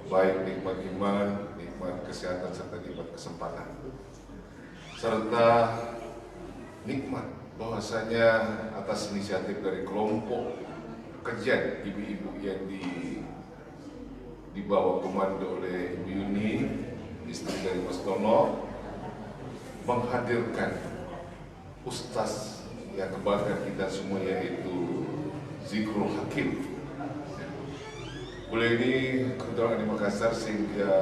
baik nikmat iman, nikmat kesehatan, serta nikmat kesempatan, serta nikmat bahwasanya atas inisiatif dari kelompok kajian ibu-ibu yang di bawah komando oleh Ibu Yuni, istri dari Mas Dono, menghadirkan ustaz yang kebanggaan kita semua, yaitu Zikrul Hakim. Beliau ini kebetulan di Makassar, sehingga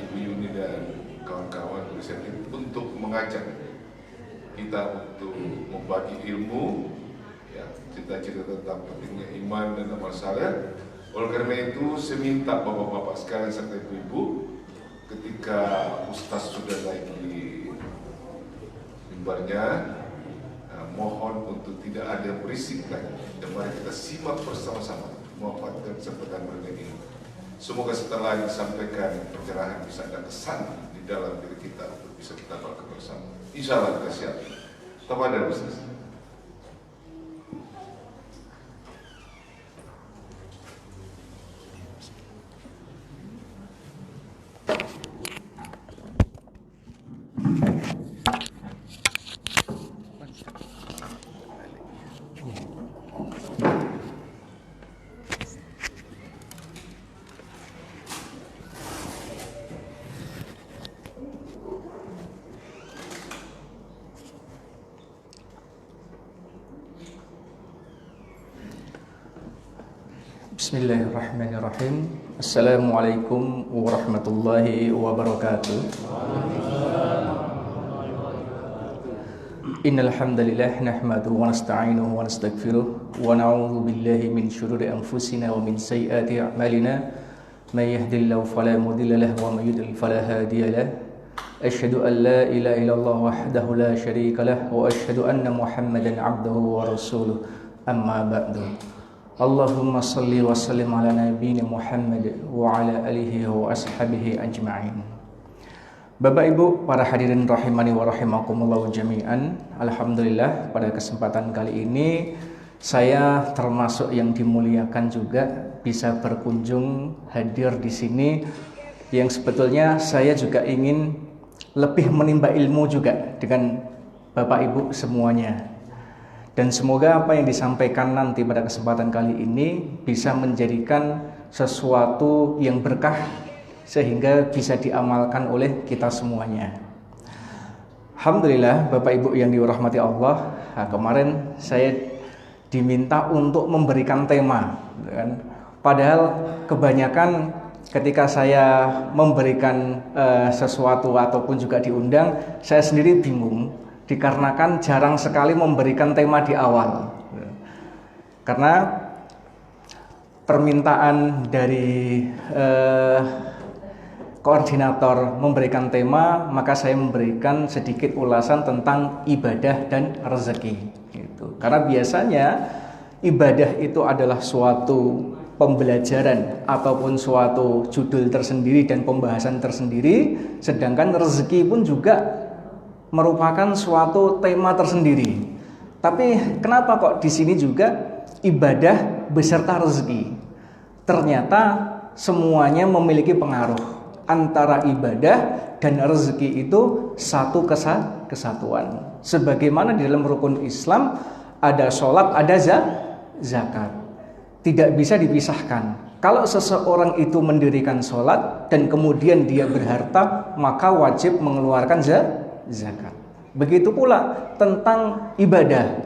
Ibu Yuni dan kawan-kawan berinisiatif untuk mengajak kita untuk membagi ilmu, ya, cita-cita tentang pentingnya iman dan amal saleh. Oleh karena itu, saya minta bapak-bapak sekalian serta ibu-ibu, ketika ustaz sudah naik di mimbarnya, mohon untuk tidak ada berisik lagi, dan mari kita simak bersama-sama memanfaatkan kesempatan berbagai ini. Semoga setelah disampaikan pencerahan bisa ada kesan di dalam diri kita untuk bisa kita bawa bersama. Insya Allah kita siap. Kepada Ustaz. Bismillahirrahmanirrahim. Assalamualaikum warahmatullahi wabarakatuh. Innal hamdalillah nahmaduhu wa nasta'inuhu wa nastaghfiruh wa na'udzu billahi min shururi anfusina wa min sayyiati a'malina. May yahdihillahu fala mudilla lahu wa may yudlil fala hadiya lahu. Asyhadu an la ilaha illallah wahdahu la syarika lahu wa asyhadu anna Muhammadan 'abduhu wa rasuluh. Amma ba'du. Allahumma salli wa sallim ala nabiyyina Muhammad wa ala alihi wa ashabihi ajma'in. Bapak Ibu, para hadirin rahimani wa rahimakumullah jami'an. Alhamdulillah, pada kesempatan kali ini saya termasuk yang dimuliakan juga bisa berkunjung hadir di sini, yang sebetulnya saya juga ingin lebih menimba ilmu juga dengan Bapak Ibu semuanya. Dan semoga apa yang disampaikan nanti pada kesempatan kali ini bisa menjadikan sesuatu yang berkah sehingga bisa diamalkan oleh kita semuanya. Alhamdulillah, Bapak Ibu yang dirahmati Allah, kemarin saya diminta untuk memberikan tema, kan? Padahal kebanyakan ketika saya memberikan sesuatu ataupun juga diundang, saya sendiri bingung. Dikarenakan jarang sekali memberikan tema di awal, karena permintaan dari koordinator memberikan tema, maka saya memberikan sedikit ulasan tentang ibadah dan rezeki gitu. Karena biasanya ibadah itu adalah suatu pembelajaran ataupun suatu judul tersendiri dan pembahasan tersendiri, sedangkan rezeki pun juga merupakan suatu tema tersendiri. Tapi kenapa kok di sini juga ibadah beserta rezeki? Ternyata semuanya memiliki pengaruh. Antara ibadah dan rezeki itu satu kesatuan. Sebagaimana di dalam rukun Islam ada sholat, ada zakat. Tidak bisa dipisahkan. Kalau seseorang itu mendirikan sholat dan kemudian dia berharta, maka wajib mengeluarkan zakat. Begitu pula tentang ibadah.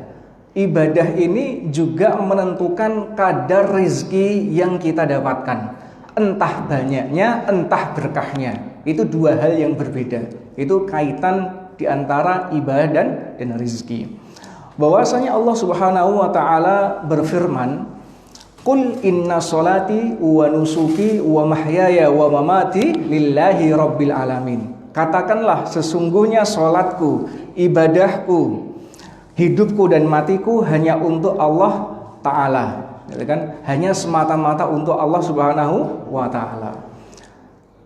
Ibadah ini juga menentukan kadar rezeki yang kita dapatkan. Entah banyaknya, entah berkahnya. Itu dua hal yang berbeda. Itu kaitan di antara ibadah dan rezeki. Bahwasanya Allah Subhanahu wa taala berfirman, "Qul inna sholati wa nusuki wa mahyaya wa mamati lillahi rabbil alamin." Katakanlah, sesungguhnya sholatku, ibadahku, hidupku dan matiku hanya untuk Allah Ta'ala, kan? Hanya semata-mata untuk Allah Subhanahu wa Ta'ala.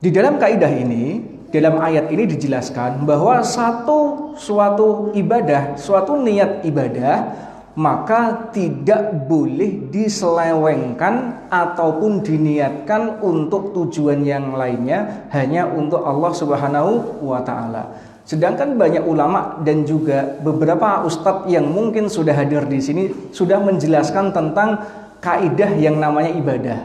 Di dalam kaidah ini, dalam ayat ini dijelaskan bahwa suatu ibadah, suatu niat ibadah maka tidak boleh diselewengkan ataupun diniatkan untuk tujuan yang lainnya, hanya untuk Allah Subhanahu wa taala. Sedangkan banyak ulama dan juga beberapa ustadz yang mungkin sudah hadir di sini sudah menjelaskan tentang kaidah yang namanya ibadah.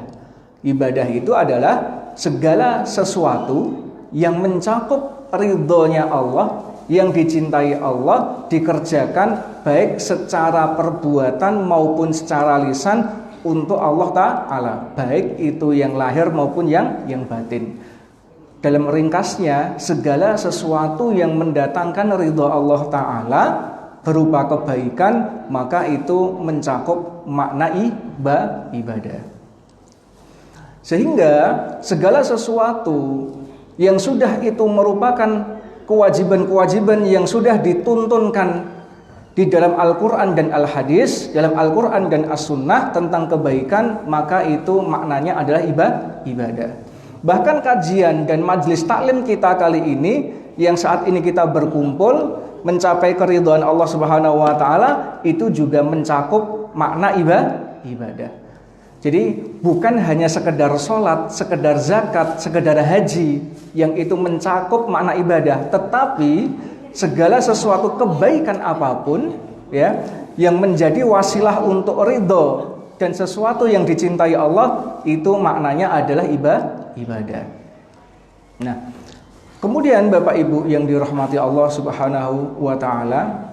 Ibadah itu adalah segala sesuatu yang mencakup ridhonya Allah, yang dicintai Allah, dikerjakan baik secara perbuatan maupun secara lisan untuk Allah Ta'ala, baik itu yang lahir maupun yang batin. Dalam ringkasnya, segala sesuatu yang mendatangkan ridho Allah Ta'ala berupa kebaikan, maka itu mencakup makna ibadah. Sehingga segala sesuatu yang sudah itu merupakan kewajiban-kewajiban yang sudah dituntunkan di dalam Al-Quran dan Al-Hadis, dalam Al-Quran dan As-Sunnah tentang kebaikan, maka itu maknanya adalah ibadah. Bahkan kajian dan majelis taklim kita kali ini, yang saat ini kita berkumpul mencapai keridhaan Allah Subhanahu wa taala, itu juga mencakup makna ibadah. Jadi bukan hanya sekedar sholat, sekedar zakat, sekedar haji yang itu mencakup makna ibadah, tetapi segala sesuatu kebaikan apapun ya yang menjadi wasilah untuk ridho dan sesuatu yang dicintai Allah, itu maknanya adalah ibadah. Nah, kemudian Bapak Ibu yang dirahmati Allah Subhanahu wa taala,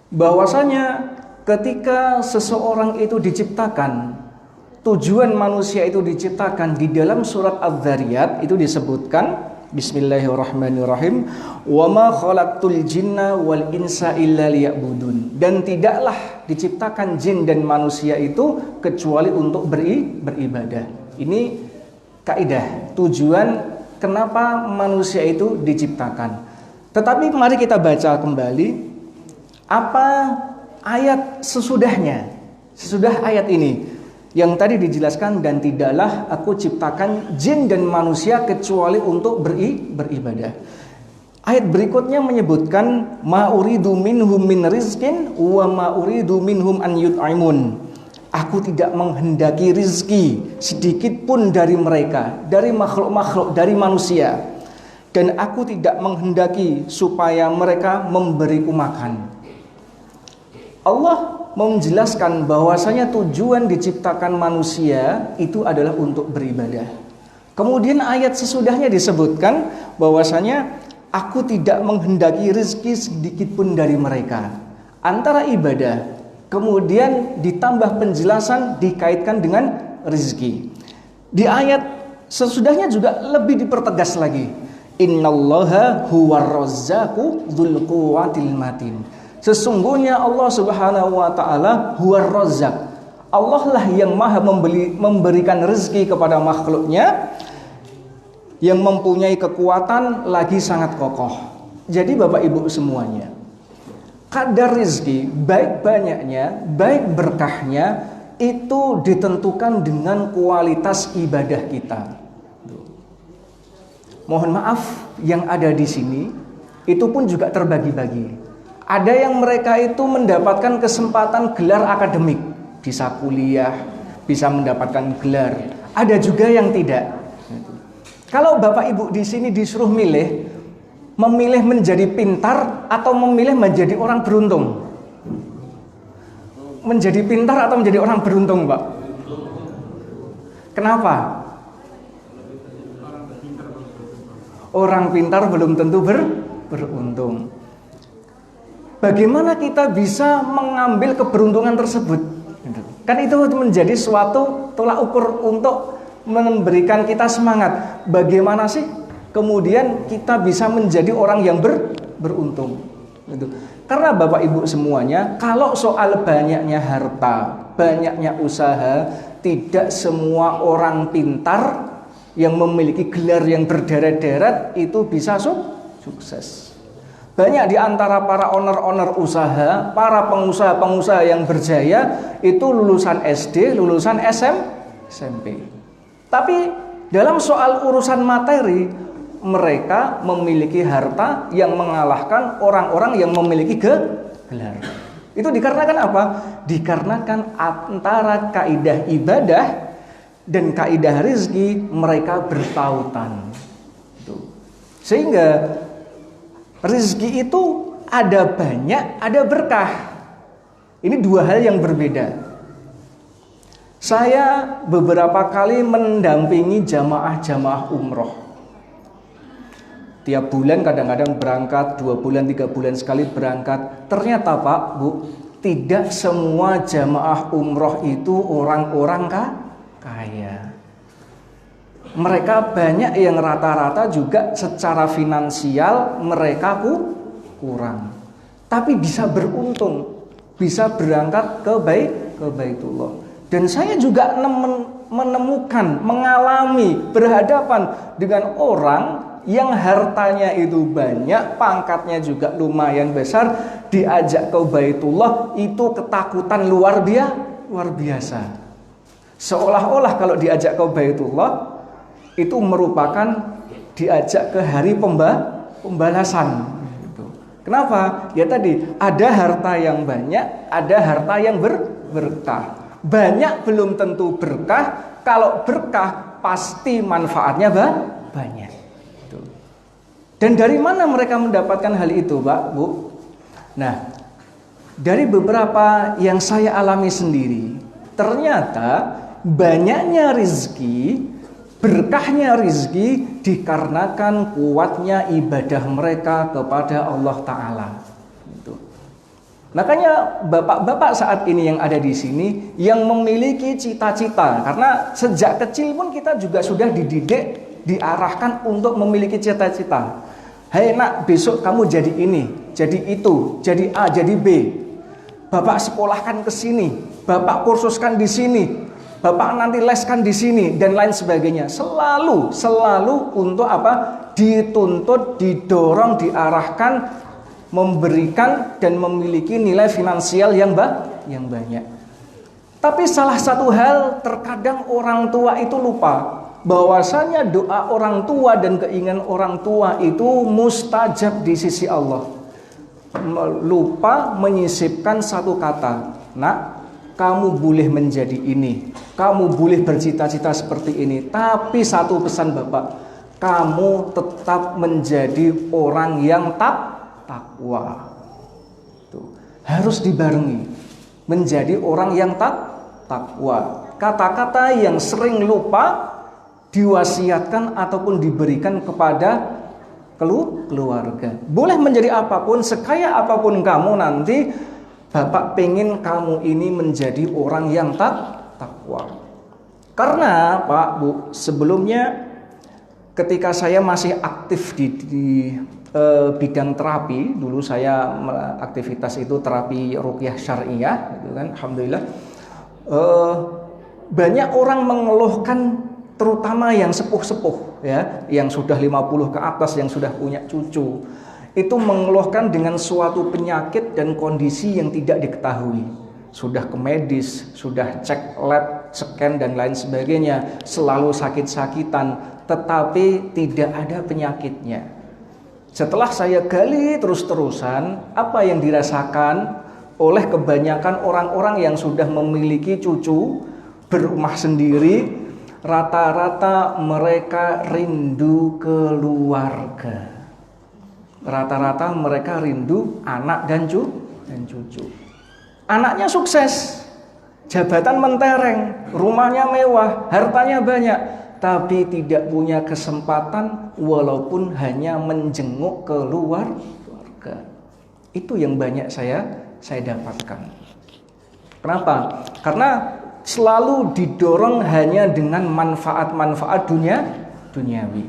bahwasanya ketika seseorang itu diciptakan, tujuan manusia itu diciptakan, di dalam surat Adz-Dzariyat itu disebutkan, Bismillahirrahmanirrahim, wa ma khalaqtul jinna wal insa illa liya'budun, dan tidaklah diciptakan jin dan manusia itu kecuali untuk beribadah. Ini kaidah tujuan kenapa manusia itu diciptakan. Tetapi mari kita baca kembali apa ayat sesudahnya, sesudah ayat ini yang tadi dijelaskan, dan tidaklah aku ciptakan jin dan manusia kecuali untuk beribadah. Ayat berikutnya menyebutkan ma uridu minhum min rizkin wa ma uridu minhum an yut'imun. Aku tidak menghendaki rizki sedikit pun dari mereka, dari makhluk-makhluk, dari manusia, dan aku tidak menghendaki supaya mereka memberiku makan. Allah menjelaskan bahwasanya tujuan diciptakan manusia itu adalah untuk beribadah. Kemudian ayat sesudahnya disebutkan bahwasanya aku tidak menghendaki rezeki sedikit pun dari mereka. Antara ibadah, kemudian ditambah penjelasan dikaitkan dengan rezeki. Di ayat sesudahnya juga lebih dipertegas lagi. Innallaha huwar razzaqu dzul quwwatil matin. Sesungguhnya Allah Subhanahu wa taala huwar razzaq. Allah lah yang maha memberikan rezeki kepada makhluknya, yang mempunyai kekuatan lagi sangat kokoh. Jadi Bapak Ibu semuanya, kadar rezeki baik banyaknya, baik berkahnya, itu ditentukan dengan kualitas ibadah kita. Mohon maaf, yang ada di sini itu pun juga terbagi-bagi. Ada yang mereka itu mendapatkan kesempatan gelar akademik, bisa kuliah, bisa mendapatkan gelar. Ada juga yang tidak. Kalau Bapak Ibu di sini disuruh memilih menjadi pintar atau memilih menjadi orang beruntung? Menjadi pintar atau menjadi orang beruntung, Pak? Kenapa? Orang pintar belum tentu beruntung. Bagaimana kita bisa mengambil keberuntungan tersebut? Kan itu menjadi suatu tolak ukur untuk memberikan kita semangat. Bagaimana sih kemudian kita bisa menjadi orang yang beruntung? Karena Bapak Ibu semuanya, kalau soal banyaknya harta, banyaknya usaha, tidak semua orang pintar yang memiliki gelar yang berderet-deret itu bisa sukses. Banyak di antara para owner-owner usaha, para pengusaha-pengusaha yang berjaya itu lulusan SD, lulusan SMP. Tapi dalam soal urusan materi, mereka memiliki harta yang mengalahkan orang-orang yang memiliki gelar. Itu dikarenakan apa? Dikarenakan antara kaidah ibadah dan kaidah rizki mereka bertautan. Sehingga rizki itu ada banyak, ada berkah. Ini dua hal yang berbeda. Saya beberapa kali mendampingi jamaah-jamaah umroh. Tiap bulan kadang-kadang berangkat, 2 bulan, 3 bulan sekali berangkat. Ternyata Pak, Bu, tidak semua jamaah umroh itu orang-orang kaya. Mereka banyak yang rata-rata juga secara finansial mereka kurang. Tapi bisa beruntung, bisa berangkat ke Baitullah. Dan saya juga menemukan, mengalami, berhadapan dengan orang yang hartanya itu banyak, pangkatnya juga lumayan besar, diajak ke Baitullah itu ketakutan luar biasa. Seolah-olah kalau diajak ke Baitullah itu merupakan diajak ke hari pembalasan. Kenapa? Ya tadi ada harta yang banyak, ada harta yang berkah. Banyak belum tentu berkah, kalau berkah pasti manfaatnya banyak. Dan dari mana mereka mendapatkan hal itu, Pak, Bu? Nah, dari beberapa yang saya alami sendiri, ternyata banyaknya rizki, berkahnya rizki dikarenakan kuatnya ibadah mereka kepada Allah Ta'ala. Makanya bapak-bapak saat ini yang ada di sini yang memiliki cita-cita, karena sejak kecil pun kita juga sudah dididik, diarahkan untuk memiliki cita-cita. Hei nak, besok kamu jadi ini, jadi itu, jadi A, jadi B. Bapak sekolahkan ke sini, bapak kursuskan di sini, bapak nanti leskan di sini dan lain sebagainya. Selalu untuk apa? Dituntut, didorong, diarahkan, memberikan dan memiliki nilai finansial yang banyak. Tapi salah satu hal terkadang orang tua itu lupa bahwasanya doa orang tua dan keinginan orang tua itu mustajab di sisi Allah. Lupa menyisipkan satu kata, nak, kamu boleh menjadi ini, kamu boleh bercita-cita seperti ini, tapi satu pesan Bapak, kamu tetap menjadi orang yang takwa. Harus dibarengi menjadi orang yang takwa. Kata-kata yang sering lupa diwasiatkan ataupun diberikan kepada keluarga. Boleh menjadi apapun, sekaya apapun kamu nanti, Bapak pengen kamu ini menjadi orang yang takwa. Karena Pak, Bu, sebelumnya ketika saya masih aktif di bidang terapi, dulu saya aktivitas itu terapi ruqyah syariah, gitu kan, alhamdulillah. Banyak orang mengeluhkan, terutama yang sepuh-sepuh ya, yang sudah 50 ke atas, yang sudah punya cucu, itu mengeluhkan dengan suatu penyakit dan kondisi yang tidak diketahui. Sudah ke medis, sudah cek lab, scan dan lain sebagainya, selalu sakit-sakitan, tetapi tidak ada penyakitnya. Setelah saya gali terus-terusan, apa yang dirasakan oleh kebanyakan orang-orang yang sudah memiliki cucu, berumah sendiri, rata-rata mereka rindu keluarga. Rata-rata mereka rindu anak dan cucu. Anaknya sukses, jabatan mentereng, rumahnya mewah, hartanya banyak, tapi tidak punya kesempatan walaupun hanya menjenguk keluarga. Itu yang banyak saya dapatkan. Kenapa? Karena selalu didorong hanya dengan manfaat-manfaat duniawi.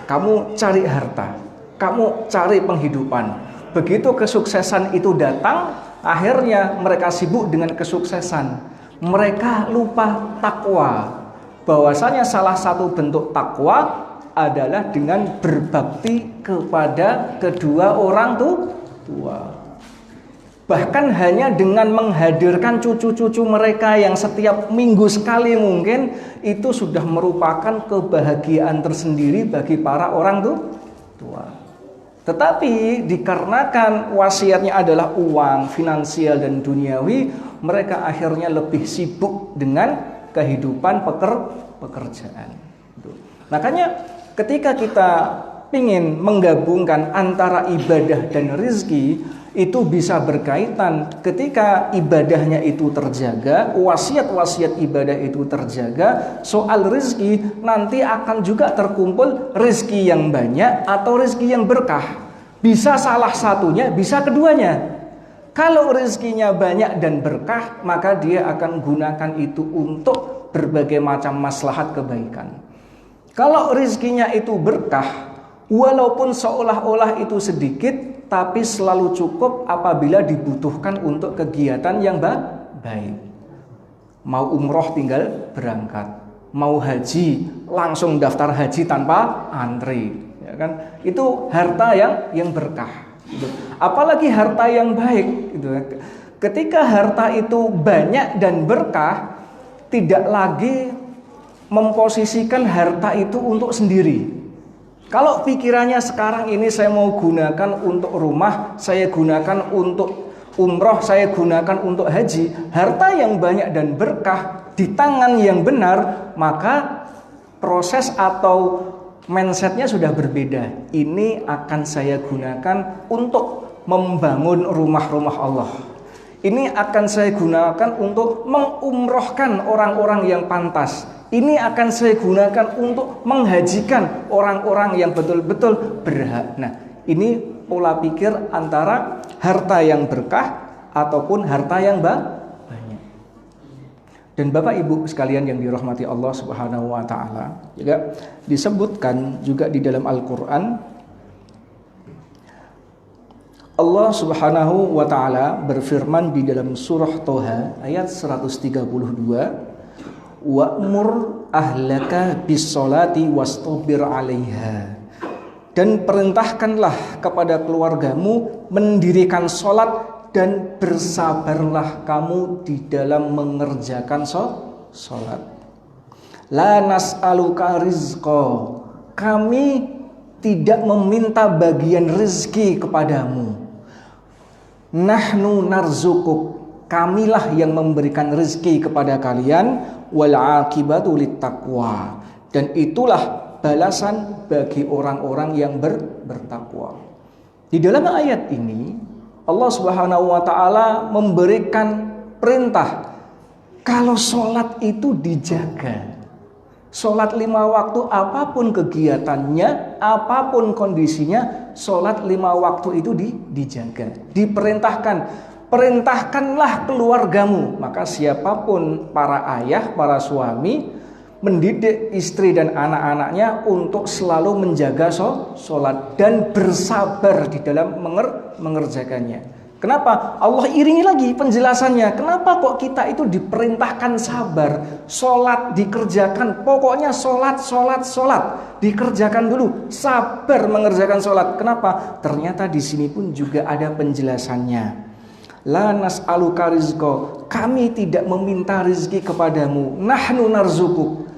Kamu cari harta, kamu cari penghidupan. Begitu kesuksesan itu datang, akhirnya mereka sibuk dengan kesuksesan. Mereka lupa takwa. Bahwasanya salah satu bentuk takwa adalah dengan berbakti kepada kedua orang tua. Bahkan hanya dengan menghadirkan cucu-cucu mereka yang setiap minggu sekali mungkin, itu sudah merupakan kebahagiaan tersendiri bagi para orang tua. Tetapi dikarenakan wasiatnya adalah uang, finansial dan duniawi, mereka akhirnya lebih sibuk dengan kehidupan pekerjaan. Makanya ketika kita ingin menggabungkan antara ibadah dan rizki, itu bisa berkaitan. Ketika ibadahnya itu terjaga, wasiat-wasiat ibadah itu terjaga, soal rizki nanti akan juga terkumpul rizki yang banyak atau rizki yang berkah. Bisa salah satunya, bisa keduanya. Kalau rizkinya banyak dan berkah, maka dia akan gunakan itu untuk berbagai macam maslahat kebaikan. Kalau rizkinya itu berkah, walaupun seolah-olah itu sedikit, tapi selalu cukup apabila dibutuhkan untuk kegiatan yang baik. Mau umroh tinggal berangkat, mau haji langsung daftar haji tanpa antri, ya kan? Itu harta yang berkah. Gitu. Apalagi harta yang baik. Gitu. Ketika harta itu banyak dan berkah, tidak lagi memposisikan harta itu untuk sendiri. Kalau pikirannya sekarang ini saya mau gunakan untuk rumah, saya gunakan untuk umroh, saya gunakan untuk haji, harta yang banyak dan berkah di tangan yang benar, maka proses atau mindsetnya sudah berbeda. Ini akan saya gunakan untuk membangun rumah-rumah Allah. Ini akan saya gunakan untuk mengumrohkan orang-orang yang pantas. Ini akan saya gunakan untuk menghajikan orang-orang yang betul-betul berhak. Nah, ini pola pikir antara harta yang berkah ataupun harta yang banyak. Dan Bapak Ibu sekalian yang dirahmati Allah Subhanahu wa taala, juga disebutkan juga di dalam Al-Qur'an, Allah Subhanahu wa taala berfirman di dalam surah Toha ayat 132, wa'mur ahlaka bis-sholati wastabir 'alaiha. Dan perintahkanlah kepada keluargamu mendirikan sholat dan bersabarlah kamu di dalam mengerjakan sholat. La nas'aluka rizqa. Kami tidak meminta bagian rezeki kepadamu. Nahnu narzukuk. Kamilah yang memberikan rezeki kepada kalian, wal aqibatu littaqwa, dan itulah balasan bagi orang-orang yang bertakwa. Di dalam ayat ini Allah Subhanahu wa taala memberikan perintah kalau sholat itu dijaga. Sholat 5 waktu apapun kegiatannya, apapun kondisinya, sholat 5 waktu itu dijaga. Diperintahkan. Perintahkanlah keluargamu. Maka siapapun para ayah, para suami mendidik istri dan anak-anaknya untuk selalu menjaga sholat dan bersabar di dalam mengerjakannya. Kenapa? Allah iringi lagi penjelasannya. Kenapa kok kita itu diperintahkan sabar? Sholat dikerjakan. Pokoknya sholat. Dikerjakan dulu. Sabar mengerjakan sholat. Kenapa? Ternyata di sini pun juga ada penjelasannya. La nas'aluka rizqa. Kami tidak meminta rezeki kepadamu. Nahnu narzukuk.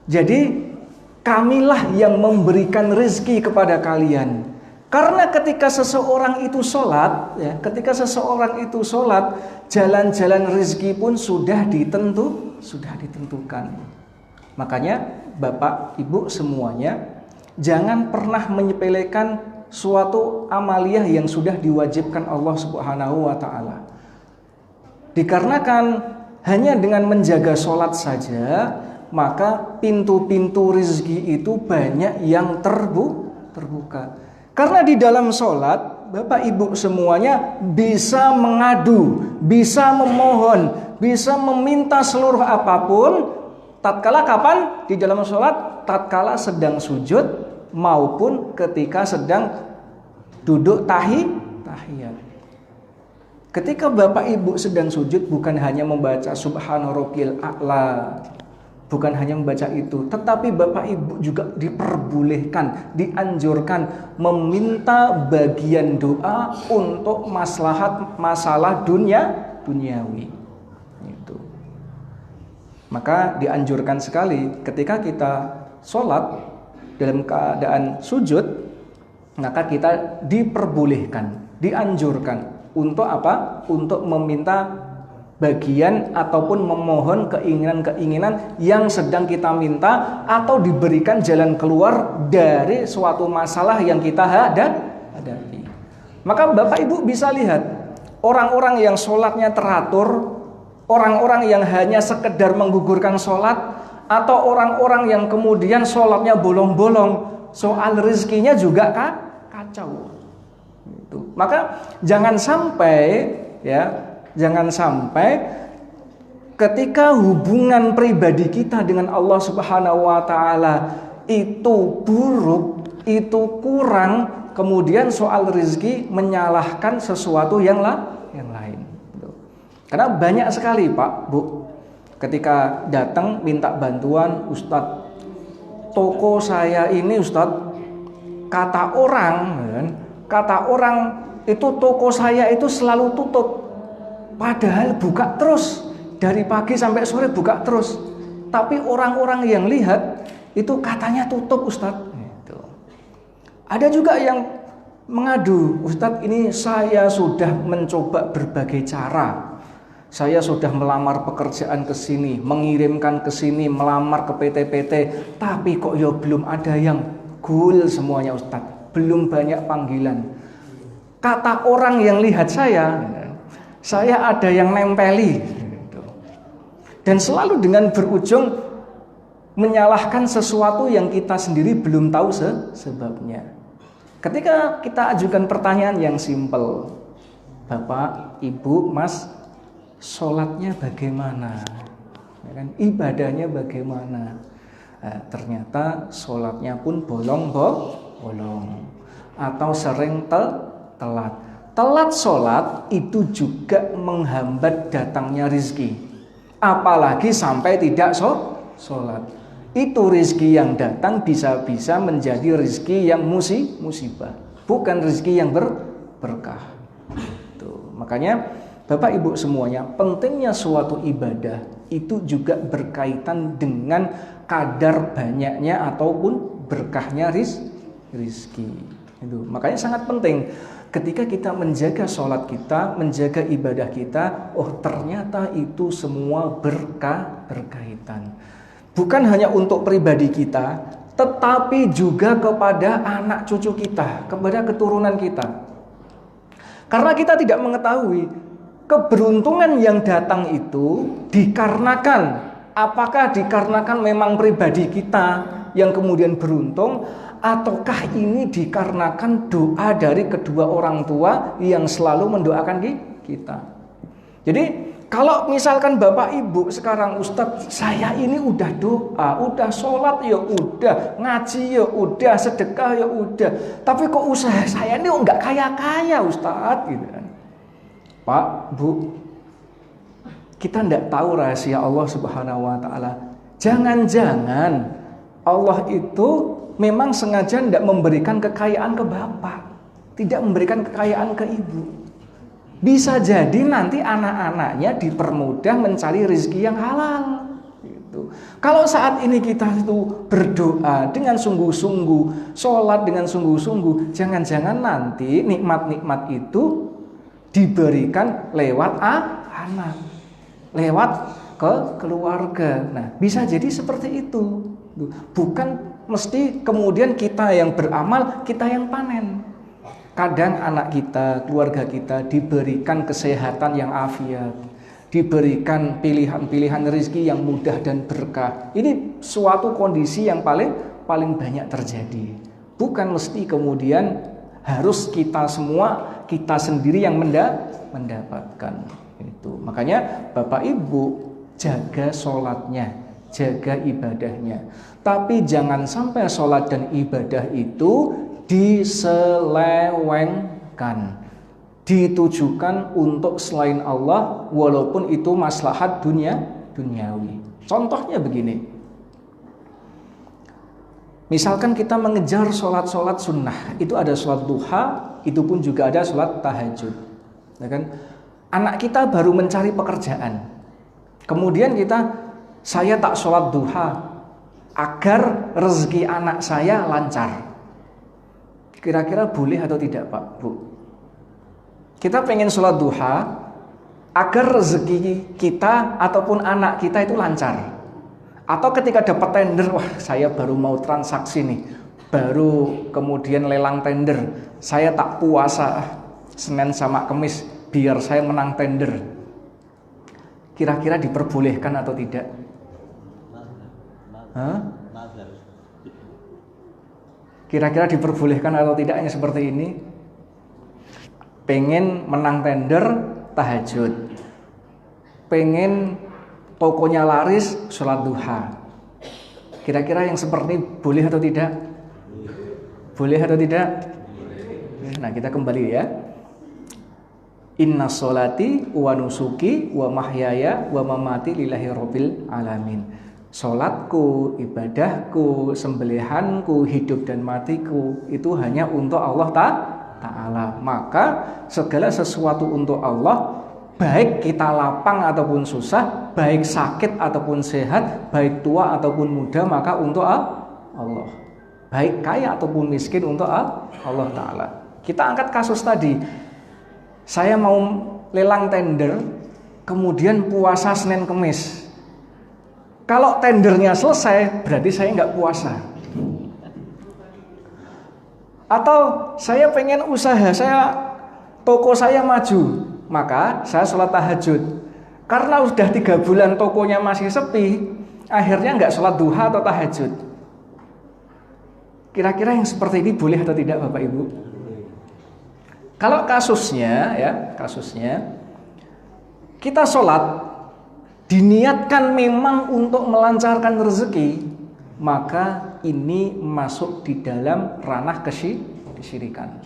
Jadi kamilah yang memberikan rezeki kepada kalian. Karena ketika seseorang itu sholat, jalan-jalan rezeki pun sudah ditentukan. Makanya Bapak Ibu semuanya, jangan pernah menyepelekan suatu amaliyah yang sudah diwajibkan Allah Subhanahu wa taala. Dikarenakan hanya dengan menjaga sholat saja, maka pintu-pintu rezeki itu banyak yang terbuka. Karena di dalam sholat, Bapak Ibu semuanya bisa mengadu, bisa memohon, bisa meminta seluruh apapun. Tatkala kapan? Di dalam sholat, tatkala sedang sujud maupun ketika sedang duduk tahiyat. Ketika Bapak Ibu sedang sujud, bukan hanya membaca Subhana Rabbiyal A'la, bukan hanya membaca itu, tetapi Bapak Ibu juga diperbolehkan, dianjurkan meminta bagian doa untuk masalah duniawi. Itu. Maka dianjurkan sekali ketika kita sholat dalam keadaan sujud, maka kita diperbolehkan, dianjurkan untuk apa? Untuk meminta bagian ataupun memohon keinginan-keinginan yang sedang kita minta atau diberikan jalan keluar dari suatu masalah yang kita hadapi. Maka Bapak Ibu bisa lihat orang-orang yang sholatnya teratur, orang-orang yang hanya sekedar menggugurkan sholat, atau orang-orang yang kemudian sholatnya bolong-bolong, soal rezekinya juga kacau. Maka jangan sampai ketika hubungan pribadi kita dengan Allah Subhanahu wa taala itu buruk, itu kurang, kemudian soal rezeki menyalahkan sesuatu yang lain. Karena banyak sekali Pak, Bu, ketika datang minta bantuan, Ustadz, toko saya ini Ustadz, kata orang itu toko saya itu selalu tutup. Padahal buka terus, dari pagi sampai sore buka terus. Tapi orang-orang yang lihat itu katanya tutup Ustadz. Ada juga yang mengadu, Ustadz, ini saya sudah mencoba berbagai cara. Saya sudah melamar pekerjaan ke sini, mengirimkan ke sini, melamar ke PT-PT, tapi kok ya belum ada yang goal semuanya Ustadz. Belum banyak panggilan. Kata orang yang lihat saya ada yang nempeli, dan selalu dengan berujung menyalahkan sesuatu yang kita sendiri belum tahu sebabnya. Ketika kita ajukan pertanyaan yang simpel, Bapak, Ibu, Mas, sholatnya bagaimana? Ibadahnya bagaimana? Ternyata sholatnya pun bolong, atau sering telat. Telat sholat itu juga menghambat datangnya rizki. Apalagi sampai tidak sholat. Itu rizki yang datang bisa-bisa menjadi rizki yang musibah. Bukan rizki yang berkah. Makanya Bapak Ibu semuanya, pentingnya suatu ibadah itu juga berkaitan dengan kadar banyaknya ataupun berkahnya rizki. Makanya sangat penting. Ketika kita menjaga sholat kita, menjaga ibadah kita, ternyata itu semua berkaitan. Bukan hanya untuk pribadi kita, tetapi juga kepada anak cucu kita, kepada keturunan kita. Karena kita tidak mengetahui keberuntungan yang datang itu apakah dikarenakan memang pribadi kita yang kemudian beruntung, ataukah ini dikarenakan doa dari kedua orang tua yang selalu mendoakan kita. Jadi kalau misalkan Bapak Ibu sekarang, Ustadz, saya ini udah doa, udah sholat ya udah, ngaji ya udah, sedekah ya udah, tapi kok usaha saya ini enggak kaya-kaya Ustadz gitu kan. Pak, Bu, kita enggak tahu rahasia Allah Subhanahu wa taala. Jangan-jangan Allah itu memang sengaja tidak memberikan kekayaan ke bapak, tidak memberikan kekayaan ke ibu. Bisa jadi nanti anak-anaknya dipermudah mencari rezeki yang halal. Gitu. Kalau saat ini kita itu berdoa dengan sungguh-sungguh, sholat dengan sungguh-sungguh, jangan-jangan nanti nikmat-nikmat itu diberikan lewat anak, lewat ke keluarga. Nah, bisa jadi seperti itu. Bukan mesti kemudian kita yang beramal, kita yang panen. Kadang anak kita, keluarga kita diberikan kesehatan yang afiat, diberikan pilihan-pilihan rezeki yang mudah dan berkah. Ini suatu kondisi yang paling banyak terjadi. Bukan mesti kemudian harus kita sendiri yang mendapatkan itu. Makanya Bapak Ibu jaga sholatnya, jaga ibadahnya. Tapi jangan sampai sholat dan ibadah itu diselewengkan, ditujukan untuk selain Allah, walaupun itu maslahat duniawi. Contohnya begini, misalkan kita mengejar sholat sunnah, itu ada sholat duha, itu pun juga ada sholat tahajud, ya kan? Anak kita baru mencari pekerjaan, kemudian saya tak sholat duha agar rezeki anak saya lancar. Kira-kira boleh atau tidak Pak, Bu? Kita pengen sholat duha agar rezeki kita ataupun anak kita itu lancar. Atau ketika dapat tender, wah saya baru mau transaksi nih, baru kemudian lelang tender, saya tak puasa Senin sama Kamis biar saya menang tender. Kira-kira diperbolehkan atau tidak? Hah? Kira-kira diperbolehkan atau tidak yang seperti ini? Pengen menang tender, tahajud. Pengen tokonya laris, sholat duha. Kira-kira yang seperti ini boleh atau tidak? Boleh atau tidak? Nah, kita kembali ya. Inna sholati wa nusuki wa mahyaya wa mamati lillahi rabbil alamin. Sholatku, ibadahku, sembelihanku, hidup dan matiku itu hanya untuk Allah Ta'ala. Maka segala sesuatu untuk Allah, baik kita lapang ataupun susah, baik sakit ataupun sehat, baik tua ataupun muda, maka untuk Allah. Baik kaya ataupun miskin untuk Allah Ta'ala. Kita angkat kasus tadi. Saya mau lelang tender, kemudian puasa Senin Kemis. Kalau tendernya selesai, berarti saya nggak puasa. Atau saya pengen usaha, toko saya maju, maka saya sholat tahajud. Karena udah 3 bulan tokonya masih sepi, akhirnya nggak sholat duha atau tahajud. Kira-kira yang seperti ini boleh atau tidak Bapak Ibu? Kalau kasusnya kita sholat diniatkan memang untuk melancarkan rezeki, maka ini masuk di dalam ranah kesyirikan.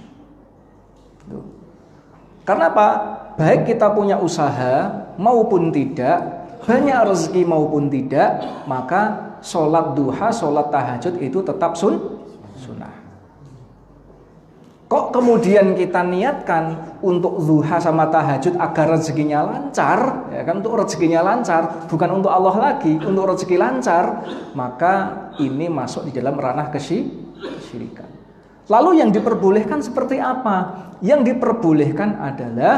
Karena apa? Baik kita punya usaha maupun tidak, banyak rezeki maupun tidak, maka sholat duha, sholat tahajud itu tetap sunnah. Kok kemudian kita niatkan untuk duha sama tahajud agar rezekinya lancar, ya kan, untuk rezekinya lancar, bukan untuk Allah lagi, untuk rezeki lancar, maka ini masuk di dalam ranah kesyirikan. Lalu yang diperbolehkan seperti apa? Yang diperbolehkan adalah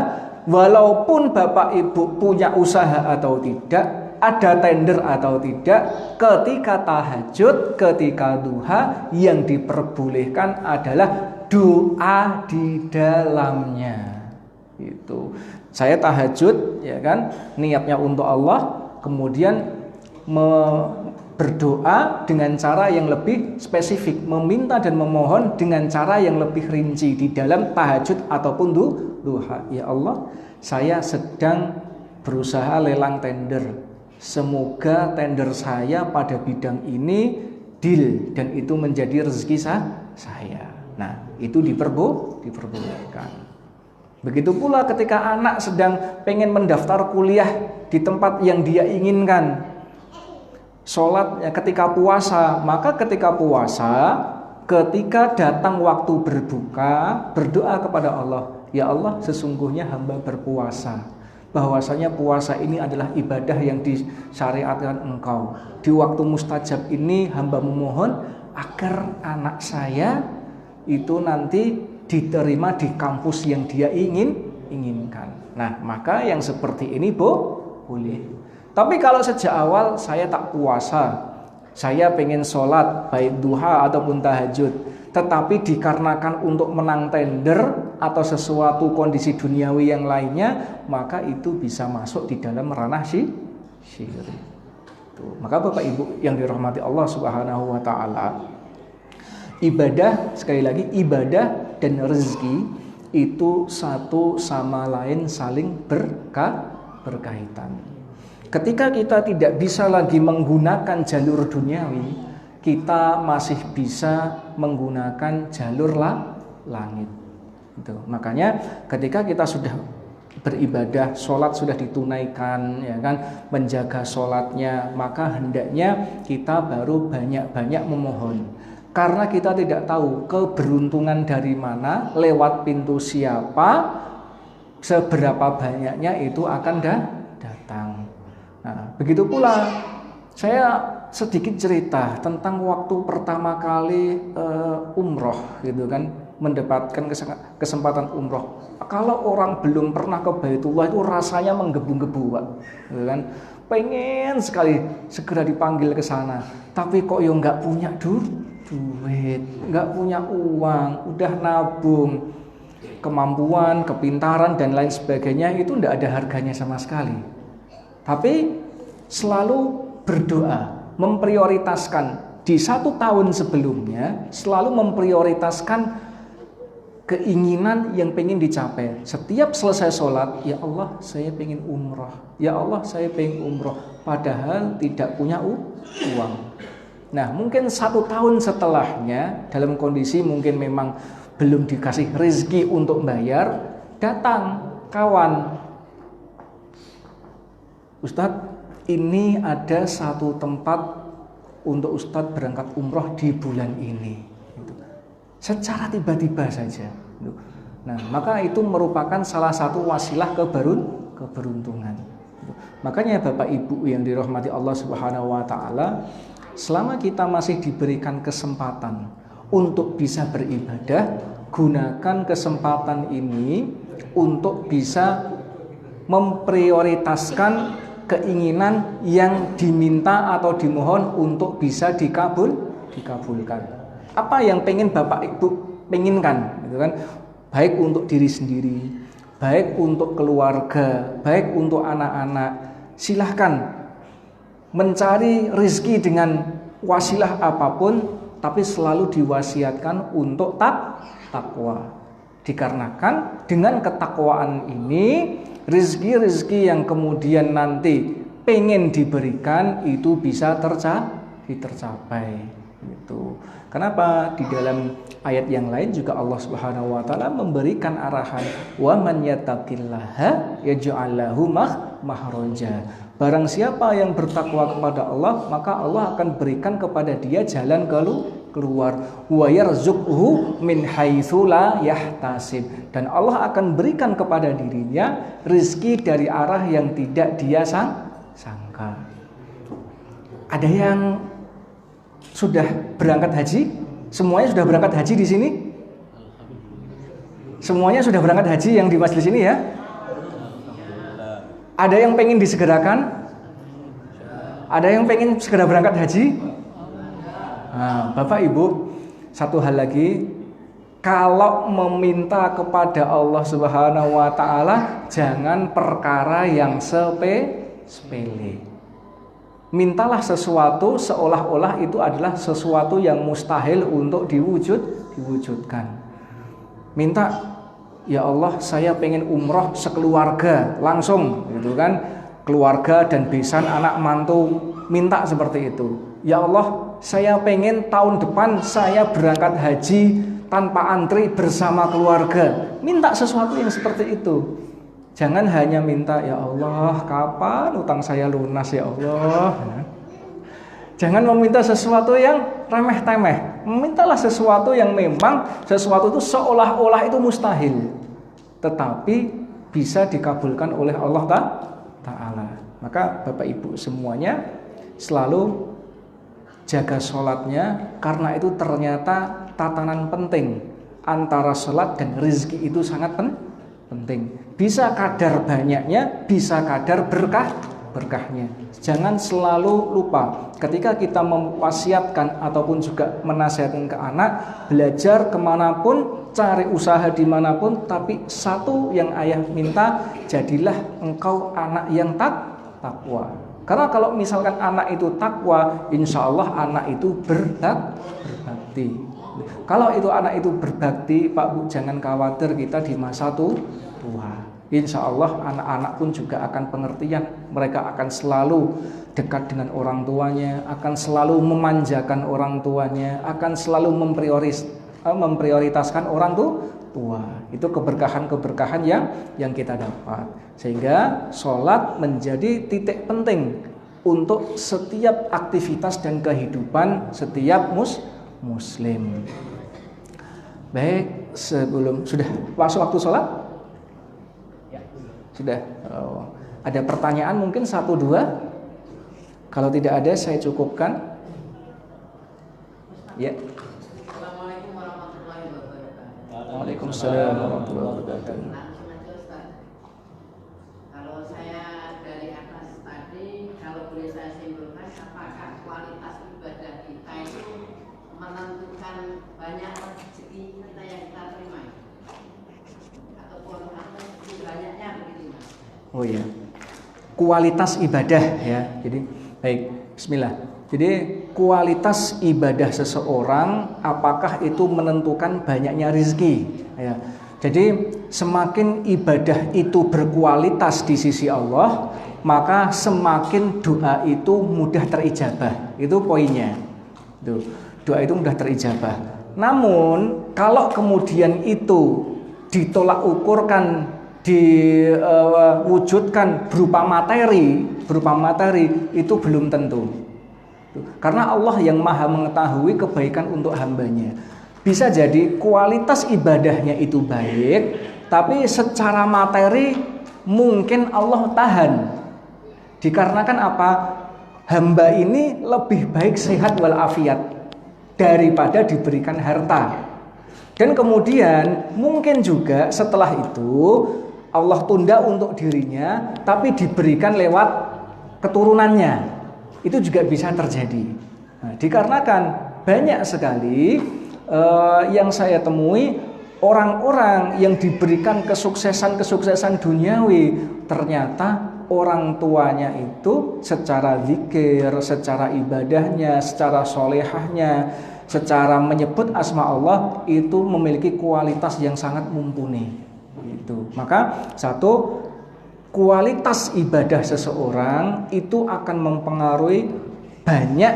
walaupun Bapak Ibu punya usaha atau tidak, ada tender atau tidak, ketika tahajud, ketika duha, yang diperbolehkan adalah doa di dalamnya. Itu. Saya tahajud, ya kan, niatnya untuk Allah, kemudian berdoa dengan cara yang lebih spesifik, meminta dan memohon dengan cara yang lebih rinci di dalam tahajud ataupun duha. Ya Allah, saya sedang berusaha lelang tender. Semoga tender saya pada bidang ini deal dan itu menjadi rezeki saya. Nah, itu diperbolehkan. Begitu pula ketika anak sedang pengen mendaftar kuliah di tempat yang dia inginkan. Sholat ketika puasa, maka ketika puasa, ketika datang waktu berbuka, berdoa kepada Allah, ya Allah, sesungguhnya hamba berpuasa. Bahwasanya puasa ini adalah ibadah yang disyariatkan Engkau. Di waktu mustajab ini hamba memohon agar anak saya itu nanti diterima di kampus yang dia inginkan. Nah, maka yang seperti ini boleh. Tapi kalau sejak awal saya tak puasa, saya pengen sholat baik duha ataupun tahajud, tetapi dikarenakan untuk menang tender atau sesuatu kondisi duniawi yang lainnya, maka itu bisa masuk di dalam ranah syirik. Maka Bapak Ibu yang dirahmati Allah Subhanahu wa taala, ibadah, sekali lagi, ibadah dan rezeki itu satu sama lain saling berkaitan. Ketika kita tidak bisa lagi menggunakan jalur duniawi, kita masih bisa menggunakan jalur langit. Gitu. Makanya ketika kita sudah beribadah, sholat sudah ditunaikan, ya kan, menjaga sholatnya, maka hendaknya kita baru banyak-banyak memohon. Karena kita tidak tahu keberuntungan dari mana, lewat pintu siapa, seberapa banyaknya itu akan datang. Nah, begitu pula saya sedikit cerita tentang waktu pertama kali umroh, gitu kan. mendapatkan kesempatan umroh. Kalau orang belum pernah ke Baitullah itu rasanya menggebu-gebu, Pak. Gitu kan? Pengen sekali segera dipanggil ke sana. Tapi kok yo nggak punya duit, nggak punya uang, udah nabung, kemampuan, kepintaran dan lain sebagainya itu nggak ada harganya sama sekali. Tapi selalu berdoa, memprioritaskan di 1 tahun sebelumnya, selalu memprioritaskan keinginan yang pengen dicapai. Setiap selesai sholat, ya Allah saya pengen umroh, ya Allah saya pengen umroh, padahal tidak punya uang. Nah mungkin 1 tahun setelahnya, dalam kondisi mungkin memang belum dikasih rezeki untuk bayar, datang kawan, Ustadz ini ada 1 tempat untuk Ustadz berangkat umroh di bulan ini. Secara tiba-tiba saja. Nah, maka itu merupakan salah satu wasilah keberuntungan. Makanya Bapak Ibu yang dirahmati Allah Subhanahu wa taala, selama kita masih diberikan kesempatan untuk bisa beribadah, gunakan kesempatan ini untuk bisa memprioritaskan keinginan yang diminta atau dimohon untuk bisa dikabulkan. Apa yang pengen Bapak Ibu penginkan, gitu kan? Baik untuk diri sendiri, baik untuk keluarga, baik untuk anak-anak. Silahkan mencari rezeki dengan wasilah apapun, tapi selalu diwasiatkan untuk takwa. Dikarenakan dengan ketakwaan ini, rezeki-rezeki yang kemudian nanti pengen diberikan itu bisa tercapai. Gitu. Kenapa? Di dalam ayat yang lain juga Allah Subhanahu wa taala memberikan arahan, wa man yattaqillaha yaj'al lahu makhraja. Barang siapa yang bertakwa kepada Allah, maka Allah akan berikan kepada dia jalan keluar. Wa yarzuqhu min haitsu la yahtasib. Dan Allah akan berikan kepada dirinya rezeki dari arah yang tidak dia sangka. Ada yang sudah berangkat haji? Semuanya sudah berangkat haji di sini? Semuanya sudah berangkat haji yang di majelis ini ya? Ada yang pengen disegerakan? Ada yang pengen segera berangkat haji? Nah, Bapak Ibu, satu hal lagi, kalau meminta kepada Allah Subhanahu wa taala, jangan perkara yang sepele. Mintalah sesuatu seolah-olah itu adalah sesuatu yang mustahil untuk diwujudkan. Minta, ya Allah saya pengen umroh sekeluarga langsung, gitu kan? Keluarga dan besan anak mantu, minta seperti itu. Ya Allah saya pengen tahun depan saya berangkat haji tanpa antri bersama keluarga. Minta sesuatu yang seperti itu. Jangan hanya minta, ya Allah kapan utang saya lunas ya Allah. Jangan meminta sesuatu yang remeh-temeh. Mintalah sesuatu yang memang sesuatu itu seolah-olah itu mustahil, tetapi bisa dikabulkan oleh Allah Ta'ala. Maka Bapak Ibu semuanya selalu jaga sholatnya, karena itu ternyata tatanan penting antara sholat dan rezeki itu sangat penting. Bisa kadar banyaknya, bisa kadar berkahnya. Jangan selalu lupa ketika kita mewasiatkan ataupun juga menasihatkan ke anak, belajar kemanapun, cari usaha dimanapun, tapi satu yang ayah minta, jadilah engkau anak yang takwa. Karena kalau misalkan anak itu takwa, insya Allah anak itu berbakti. Kalau itu anak itu berbakti, Pak Bu, jangan khawatir kita di masa tua. Insya Allah anak-anak pun juga akan pengertian. Mereka akan selalu dekat dengan orang tuanya, akan selalu memanjakan orang tuanya, akan selalu memprioritaskan orang tua. Itu keberkahan-keberkahan yang kita dapat. Sehingga sholat menjadi titik penting untuk setiap aktivitas dan kehidupan setiap muslim. Baik, sudah waktu sholat? Sudah. Ada pertanyaan mungkin 1-2? Kalau tidak ada saya cukupkan. Ya. Assalamualaikum warahmatullahi wabarakatuh. Waalaikumsalam warahmatullahi wabarakatuh. Langsung aja Ustaz. Kalau saya dari atas tadi, kalau boleh saya simpulkan, apakah kualitas ibadah kita itu menentukan banyak rezeki kita yang kita terima, ataupun rezeki banyaknya begitu Mas? Oh iya, kualitas ibadah ya. Jadi baik, Bismillah. Jadi kualitas ibadah seseorang apakah itu menentukan banyaknya rezeki ya. Jadi semakin ibadah itu berkualitas di sisi Allah, maka semakin doa itu mudah terijabah. Itu poinnya. Tuh, doa itu mudah terijabah. Namun kalau kemudian itu ditolak ukurkan, diwujudkan berupa materi itu belum tentu. Karena Allah yang maha mengetahui kebaikan untuk hambanya. Bisa jadi kualitas ibadahnya itu baik, tapi secara materi mungkin Allah tahan. Dikarenakan apa? Hamba ini lebih baik sehat walafiat daripada diberikan harta. Dan kemudian mungkin juga setelah itu Allah tunda untuk dirinya, tapi diberikan lewat keturunannya. Itu juga bisa terjadi. Nah, dikarenakan banyak sekali yang saya temui orang-orang yang diberikan kesuksesan duniawi, ternyata orang tuanya itu secara zikir, secara ibadahnya, secara solehahnya, secara menyebut asma Allah itu memiliki kualitas yang sangat mumpuni. Itu. Maka satu, kualitas ibadah seseorang itu akan mempengaruhi banyak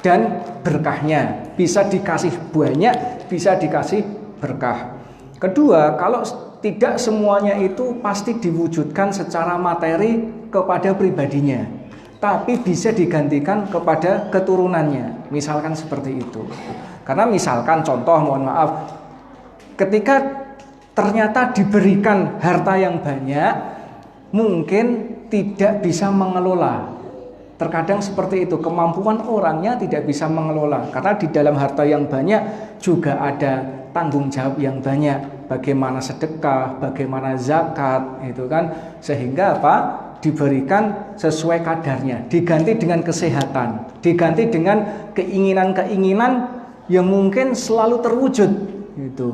dan berkahnya. Bisa dikasih banyak, bisa dikasih berkah. Kedua, kalau tidak semuanya itu pasti diwujudkan secara materi kepada pribadinya, tapi bisa digantikan kepada keturunannya. Misalkan seperti itu. Karena misalkan contoh, mohon maaf, ketika ternyata diberikan harta yang banyak, mungkin tidak bisa mengelola. Terkadang seperti itu, kemampuan orangnya tidak bisa mengelola. Karena di dalam harta yang banyak juga ada tanggung jawab yang banyak. Bagaimana sedekah, bagaimana zakat, itu kan. Sehingga apa? Diberikan sesuai kadarnya. Diganti dengan kesehatan, diganti dengan keinginan-keinginan yang mungkin selalu terwujud. Gitu.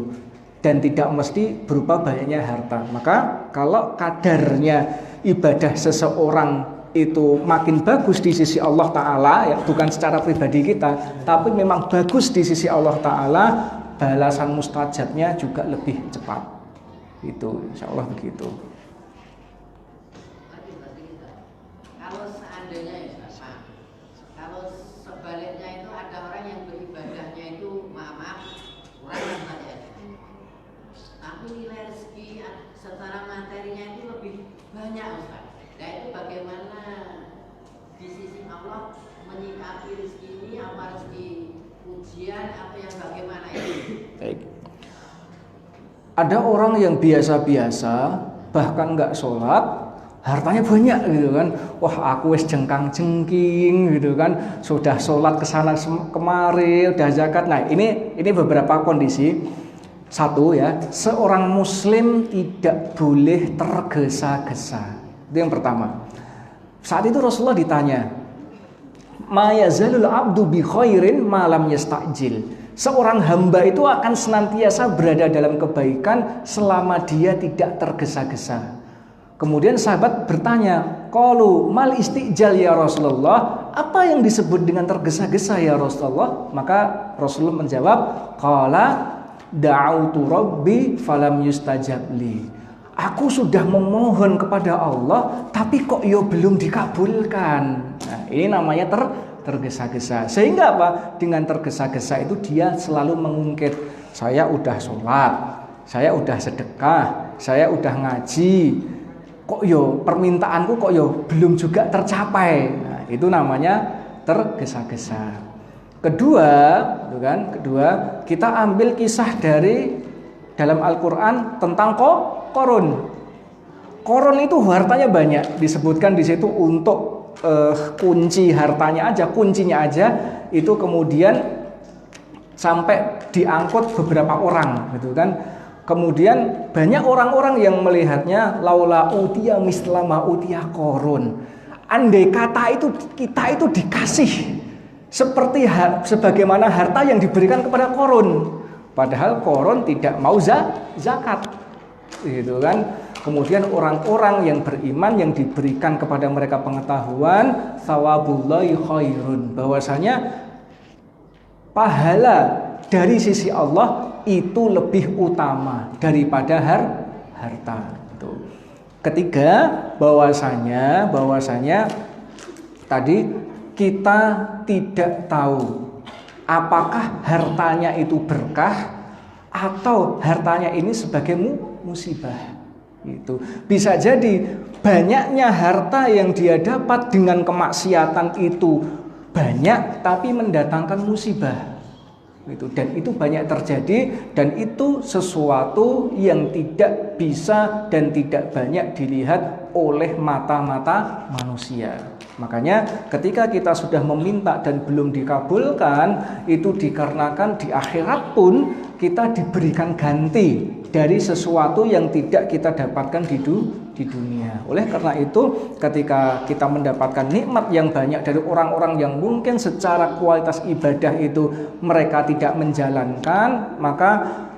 Dan tidak mesti berupa banyaknya harta. Maka kalau kadarnya ibadah seseorang itu makin bagus di sisi Allah Ta'ala, ya, bukan secara pribadi kita, tapi memang bagus di sisi Allah Ta'ala, balasan mustajabnya juga lebih cepat. Itu insya Allah begitu. Kalau seandainya ya Pak, kalau sebaliknya itu ada orang yang beribadahnya itu maaf kurang saja, tapi nilai rezeki secara materinya itu lebih banyak Ustaz. Nah itu bagaimana di sisi Allah menyikapi rezeki ini, apa rezeki ujian atau yang bagaimana ini? Baik. Ada orang yang biasa-biasa bahkan nggak sholat, hartanya banyak gitu kan. Wah, aku wis jengkang-jengking gitu kan, sudah sholat kesana kemari, udah zakat. Nah ini beberapa kondisi. Satu ya, seorang muslim tidak boleh tergesa-gesa. Itu yang pertama. Saat itu Rasulullah ditanya, ma yazalul abdu bi khairin ma lam yastajil. Seorang hamba itu akan senantiasa berada dalam kebaikan selama dia tidak tergesa-gesa. Kemudian sahabat bertanya, qalu mal istijal ya Rasulullah? Apa yang disebut dengan tergesa-gesa ya Rasulullah? Maka Rasulullah menjawab, qala da'autu rabbi falam yustajab li. Aku sudah memohon kepada Allah, tapi kok belum dikabulkan. Nah, ini namanya tergesa-gesa. Sehingga apa? Dengan tergesa-gesa itu dia selalu mengungkit, saya udah sholat, saya udah sedekah, saya udah ngaji, kok permintaanku kok belum juga tercapai. Nah, itu namanya tergesa-gesa. Kedua, kita ambil kisah dari dalam Al-Quran tentang Korun. Korun itu hartanya banyak, disebutkan di situ untuk kunci hartanya aja, kuncinya aja itu kemudian sampai diangkut beberapa orang, gitu kan. Kemudian banyak orang-orang yang melihatnya laula utiya mislama utiya korun. Andai kata itu kita itu dikasih seperti sebagaimana harta yang diberikan kepada Korun, padahal Korun tidak mau zakat, gitu kan? Kemudian orang-orang yang beriman yang diberikan kepada mereka pengetahuan, sawabullahi khairun, bahwasanya pahala dari sisi Allah itu lebih utama daripada harta. Ketiga, bahwasanya tadi kita tidak tahu apakah hartanya itu berkah atau hartanya ini sebagai musibah. Itu bisa jadi banyaknya harta yang dia dapat dengan kemaksiatan itu banyak tapi mendatangkan musibah. Dan itu banyak terjadi, dan itu sesuatu yang tidak bisa dan tidak banyak dilihat oleh mata-mata manusia. Makanya ketika kita sudah meminta dan belum dikabulkan, itu dikarenakan di akhirat pun kita diberikan ganti dari sesuatu yang tidak kita dapatkan di dunia. Oleh karena itu, ketika kita mendapatkan nikmat yang banyak dari orang-orang yang mungkin secara kualitas ibadah itu mereka tidak menjalankan, maka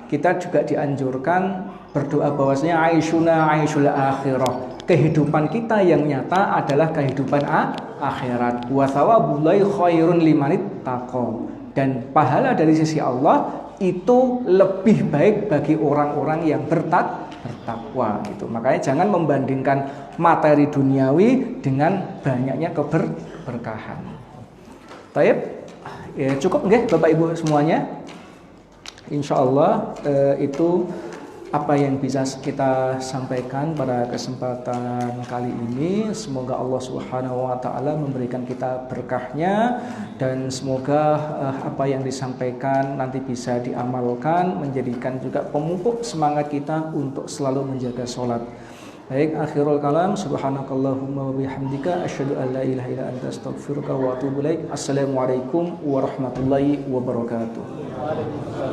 kita juga dianjurkan berdoa bahwasanya aisyuna aisyul akhirah. Kehidupan kita yang nyata adalah kehidupan akhirat. Wa thawabullahi khairun limanit taqwa. Dan pahala dari sisi Allah itu lebih baik bagi orang-orang yang bertakwa gitu. Makanya jangan membandingkan materi duniawi dengan banyaknya keberkahan. Taib, ya cukup nggih Bapak Ibu semuanya. Insyaallah itu apa yang bisa kita sampaikan pada kesempatan kali ini. Semoga Allah Subhanahu wa taala memberikan kita berkahnya, dan semoga apa yang disampaikan nanti bisa diamalkan, menjadikan juga pemupuk semangat kita untuk selalu menjaga sholat. Baik, akhirul kalam, subhanakallahumma wa bihamdika asyhadu an la ilaha illa anta astaghfiruka wa atubu ilaik. Assalamualaikum warahmatullahi wabarakatuh.